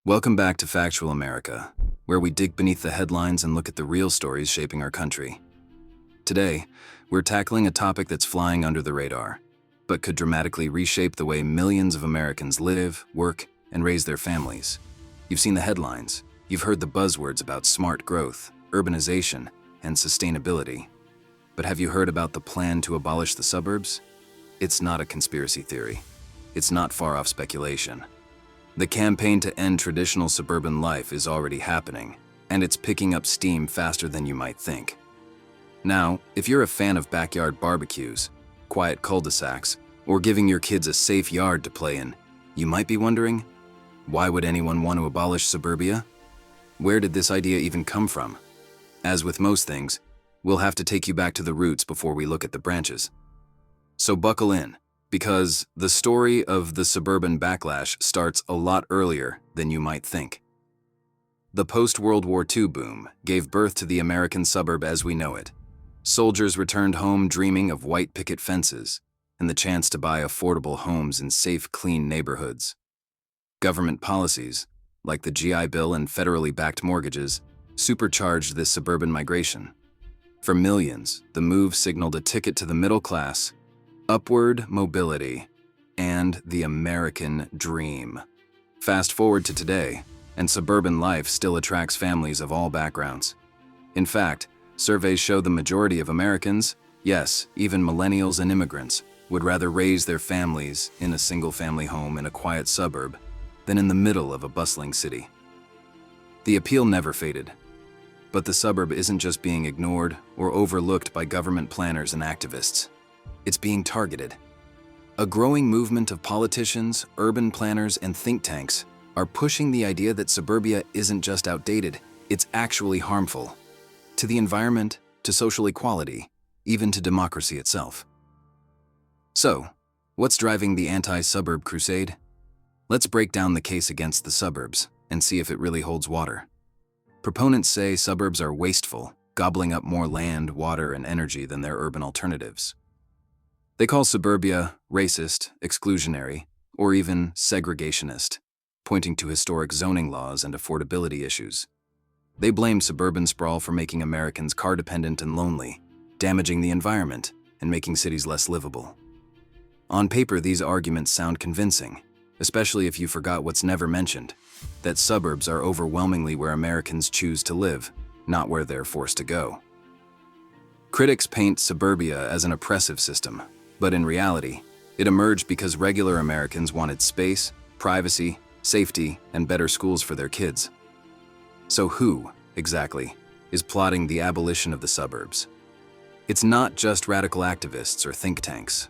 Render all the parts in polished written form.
Welcome back to Factual America, where we dig beneath the headlines and look at the real stories shaping our country. Today, we're tackling a topic that's flying under the radar, but could dramatically reshape the way millions of Americans live, work, and raise their families. You've seen the headlines, you've heard the buzzwords about smart growth, urbanization, and sustainability. But have you heard about the plan to abolish the suburbs? It's not a conspiracy theory. It's not far-off speculation. The campaign to end traditional suburban life is already happening, and it's picking up steam faster than you might think. Now, if you're a fan of backyard barbecues, quiet cul-de-sacs, or giving your kids a safe yard to play in, you might be wondering, why would anyone want to abolish suburbia? Where did this idea even come from? As with most things, we'll have to take you back to the roots before we look at the branches. So buckle in, because the story of the suburban backlash starts a lot earlier than you might think. The post-World War II boom gave birth to the American suburb as we know it. Soldiers returned home dreaming of white picket fences and the chance to buy affordable homes in safe, clean neighborhoods. Government policies, like the GI Bill and federally backed mortgages, supercharged this suburban migration. For millions, the move signaled a ticket to the middle class, upward mobility, and the American dream. Fast forward to today, and suburban life still attracts families of all backgrounds. In fact, surveys show the majority of Americans, yes, even millennials and immigrants, would rather raise their families in a single-family home in a quiet suburb than in the middle of a bustling city. The appeal never faded. But the suburb isn't just being ignored or overlooked by government planners and activists. It's being targeted. A growing movement of politicians, urban planners, and think tanks are pushing the idea that suburbia isn't just outdated, it's actually harmful. To the environment, to social equality, even to democracy itself. So, what's driving the anti-suburb crusade? Let's break down the case against the suburbs and see if it really holds water. Proponents say suburbs are wasteful, gobbling up more land, water, and energy than their urban alternatives. They call suburbia racist, exclusionary, or even segregationist, pointing to historic zoning laws and affordability issues. They blame suburban sprawl for making Americans car-dependent and lonely, damaging the environment, and making cities less livable. On paper, these arguments sound convincing, especially if you forgot what's never mentioned, that suburbs are overwhelmingly where Americans choose to live, not where they're forced to go. Critics paint suburbia as an oppressive system, but in reality, it emerged because regular Americans wanted space, privacy, safety, and better schools for their kids. So who, exactly, is plotting the abolition of the suburbs? It's not just radical activists or think tanks.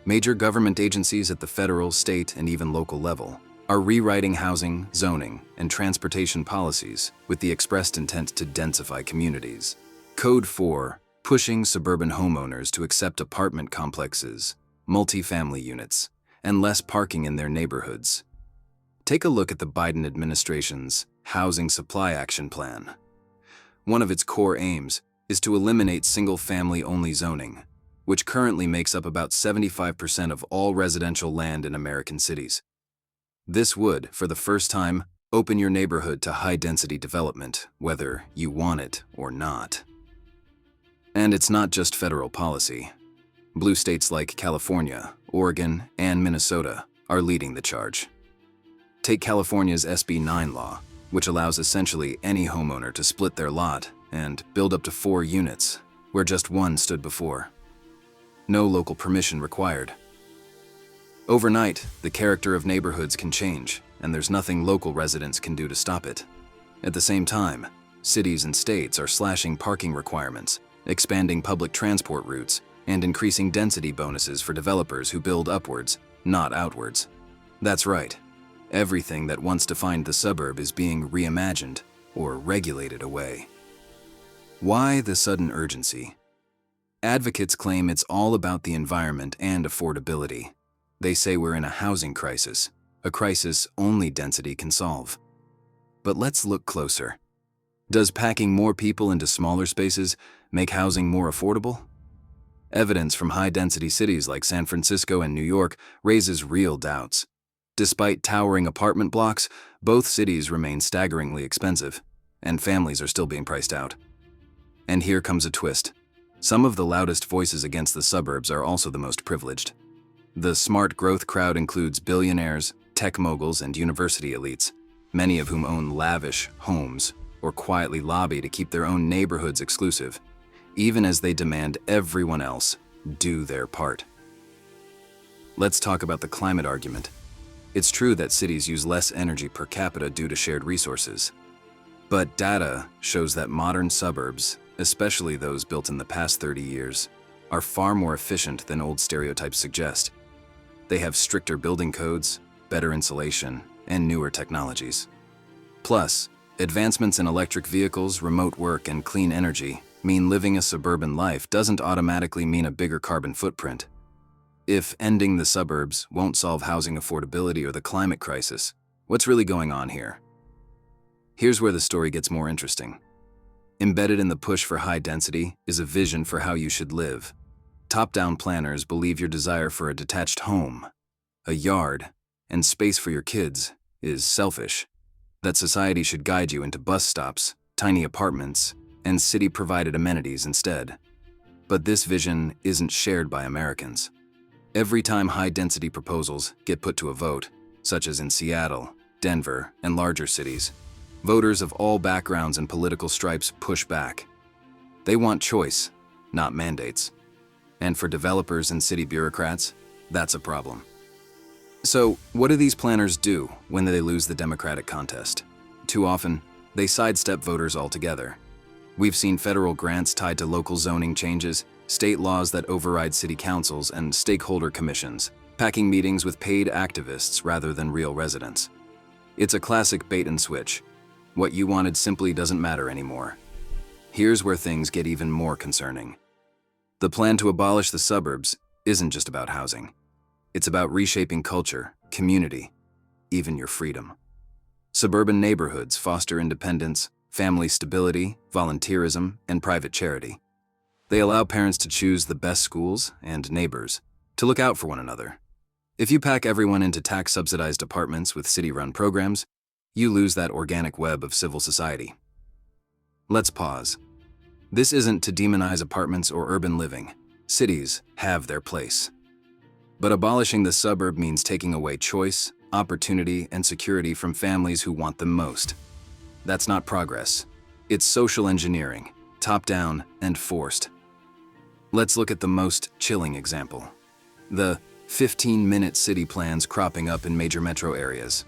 Major government agencies at the federal, state, and even local level are rewriting housing, zoning, and transportation policies with the expressed intent to densify communities. Code 4, pushing suburban homeowners to accept apartment complexes, multifamily units, and less parking in their neighborhoods. Take a look at the Biden administration's Housing Supply Action Plan. One of its core aims is to eliminate single-family-only zoning, which currently makes up about 75% of all residential land in American cities. This would, for the first time, open your neighborhood to high-density development, whether you want it or not. And it's not just federal policy. Blue states like California, Oregon, and Minnesota are leading the charge. Take California's SB 9 law, which allows essentially any homeowner to split their lot and build up to 4 units, where just one stood before. No local permission required. Overnight, the character of neighborhoods can change, and there's nothing local residents can do to stop it. At the same time, cities and states are slashing parking requirements, expanding public transport routes, and increasing density bonuses for developers who build upwards, not outwards. That's right. Everything that once defined the suburb is being reimagined or regulated away. Why the sudden urgency? Advocates claim it's all about the environment and affordability. They say we're in a housing crisis, a crisis only density can solve. But let's look closer. Does packing more people into smaller spaces make housing more affordable? Evidence from high-density cities like San Francisco and New York raises real doubts. Despite towering apartment blocks, both cities remain staggeringly expensive, and families are still being priced out. And here comes a twist. Some of the loudest voices against the suburbs are also the most privileged. The smart growth crowd includes billionaires, tech moguls, and university elites, many of whom own lavish homes or quietly lobby to keep their own neighborhoods exclusive, even as they demand everyone else do their part. Let's talk about the climate argument. It's true that cities use less energy per capita due to shared resources. But data shows that modern suburbs, especially those built in the past 30 years, are far more efficient than old stereotypes suggest. They have stricter building codes, better insulation, and newer technologies. Plus, advancements in electric vehicles, remote work, and clean energy mean living a suburban life doesn't automatically mean a bigger carbon footprint. If ending the suburbs won't solve housing affordability or the climate crisis, what's really going on here? Here's where the story gets more interesting. Embedded in the push for high density is a vision for how you should live. Top-down planners believe your desire for a detached home, a yard, and space for your kids is selfish, that society should guide you into bus stops, tiny apartments, and city-provided amenities instead. But this vision isn't shared by Americans. Every time high-density proposals get put to a vote, such as in Seattle, Denver, and larger cities, voters of all backgrounds and political stripes push back. They want choice, not mandates. And for developers and city bureaucrats, that's a problem. So, what do these planners do when they lose the Democratic contest? Too often, they sidestep voters altogether. We've seen federal grants tied to local zoning changes, state laws that override city councils, and stakeholder commissions, packing meetings with paid activists rather than real residents. It's a classic bait and switch. What you wanted simply doesn't matter anymore. Here's where things get even more concerning. The plan to abolish the suburbs isn't just about housing. It's about reshaping culture, community, even your freedom. Suburban neighborhoods foster independence, family stability, volunteerism, and private charity. They allow parents to choose the best schools and neighbors, to look out for one another. If you pack everyone into tax-subsidized apartments with city-run programs, you lose that organic web of civil society. Let's pause. This isn't to demonize apartments or urban living. Cities have their place. But abolishing the suburb means taking away choice, opportunity, and security from families who want them most. That's not progress. It's social engineering, top-down and forced. Let's look at the most chilling example. The 15-minute city plans cropping up in major metro areas.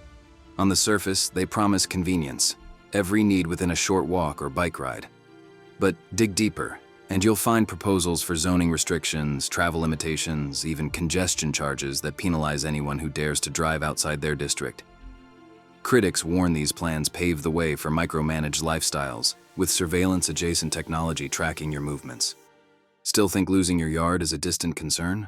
On the surface, they promise convenience, every need within a short walk or bike ride. But dig deeper, and you'll find proposals for zoning restrictions, travel limitations, even congestion charges that penalize anyone who dares to drive outside their district. Critics warn these plans pave the way for micromanaged lifestyles, with surveillance-adjacent technology tracking your movements. Still think losing your yard is a distant concern?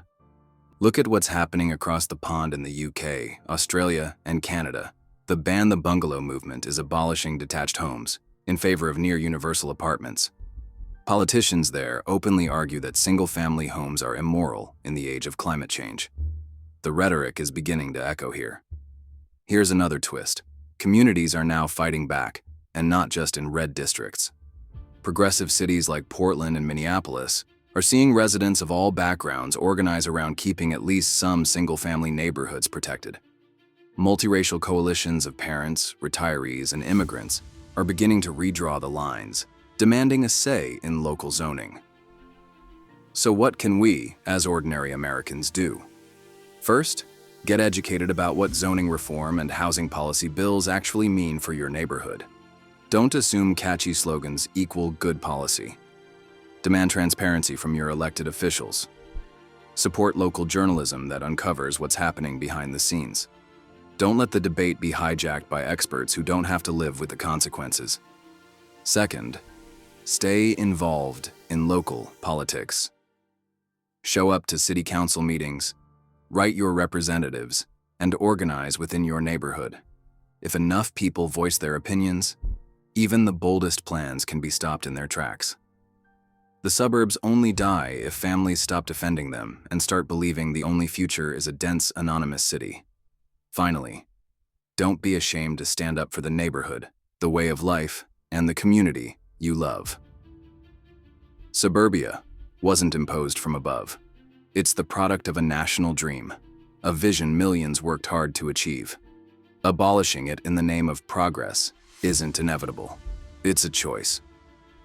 Look at what's happening across the pond in the UK, Australia, and Canada. The Ban the Bungalow movement is abolishing detached homes in favor of near-universal apartments. Politicians there openly argue that single-family homes are immoral in the age of climate change. The rhetoric is beginning to echo here. Here's another twist. Communities are now fighting back, and not just in red districts. Progressive cities like Portland and Minneapolis are seeing residents of all backgrounds organize around keeping at least some single-family neighborhoods protected. Multiracial coalitions of parents, retirees, and immigrants are beginning to redraw the lines, demanding a say in local zoning. So what can we, as ordinary Americans, do? First, get educated about what zoning reform and housing policy bills actually mean for your neighborhood. Don't assume catchy slogans equal good policy. Demand transparency from your elected officials. Support local journalism that uncovers what's happening behind the scenes. Don't let the debate be hijacked by experts who don't have to live with the consequences. Second, stay involved in local politics. Show up to city council meetings, write your representatives, and organize within your neighborhood. If enough people voice their opinions, even the boldest plans can be stopped in their tracks. The suburbs only die if families stop defending them and start believing the only future is a dense, anonymous city. Finally, don't be ashamed to stand up for the neighborhood, the way of life, and the community you love. Suburbia wasn't imposed from above. It's the product of a national dream, a vision millions worked hard to achieve. Abolishing it in the name of progress isn't inevitable. It's a choice.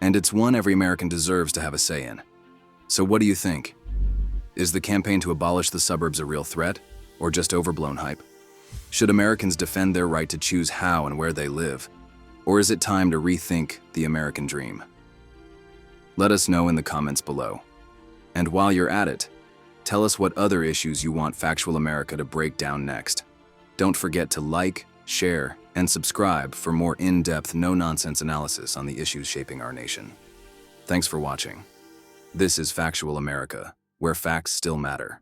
And it's one every American deserves to have a say in. So what do you think? Is the campaign to abolish the suburbs a real threat, or just overblown hype? Should Americans defend their right to choose how and where they live? Or is it time to rethink the American dream? Let us know in the comments below. And while you're at it, tell us what other issues you want Factual America to break down next. Don't forget to like, share, and subscribe for more in-depth, no-nonsense analysis on the issues shaping our nation. Thanks for watching. This is Factual America, where facts still matter.